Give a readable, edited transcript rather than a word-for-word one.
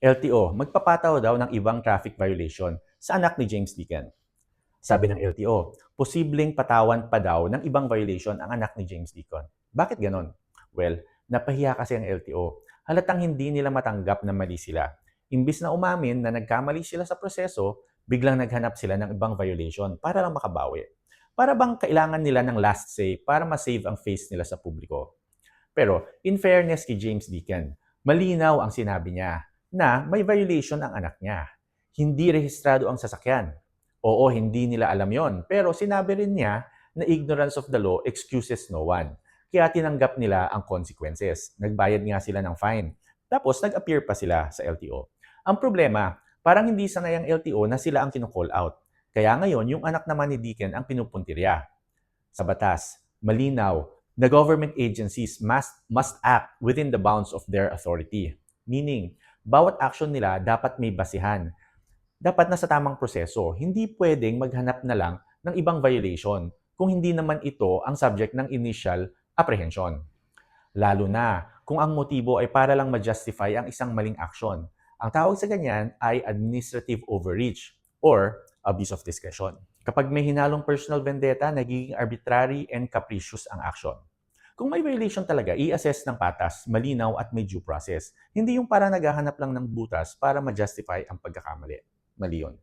LTO, magpapataw daw ng ibang traffic violation sa anak ni James Deacon. Sabi ng LTO, posibleng patawan pa daw ng ibang violation ang anak ni James Deacon. Bakit ganon? Well, napahiya kasi ang LTO. Halatang hindi nila matanggap na mali sila. Imbis na umamin na nagkamali sila sa proseso, biglang naghanap sila ng ibang violation para lang makabawi. Para bang kailangan nila ng last say para ma-save ang face nila sa publiko. Pero in fairness kay James Deacon, malinaw ang sinabi niya na may violation ang anak niya. Hindi rehistrado ang sasakyan. Oo, hindi nila alam yon. Pero sinabi rin niya na ignorance of the law excuses no one. Kaya tinanggap nila ang consequences. Nagbayad nga sila ng fine. Tapos nag-appear pa sila sa LTO. Ang problema, parang hindi sanay ang LTO na sila ang kino-call out. Kaya ngayon, yung anak naman ni Deacon ang pinupuntirya. Sa batas, malinaw na government agencies must act within the bounds of their authority. Meaning, bawat action nila dapat may basihan. Dapat nasa tamang proseso. Hindi pwedeng maghanap na lang ng ibang violation kung hindi naman ito ang subject ng initial apprehension. Lalo na kung ang motibo ay para lang ma-justify ang isang maling action. Ang tawag sa ganyan ay administrative overreach or abuse of discretion. Kapag may hinalong personal vendetta, nagiging arbitrary and capricious ang action. Kung may violation talaga, i-assess ng patas, malinaw at may due process. Hindi yung para naghahanap lang ng butas para ma-justify ang pagkakamali. Mali yun.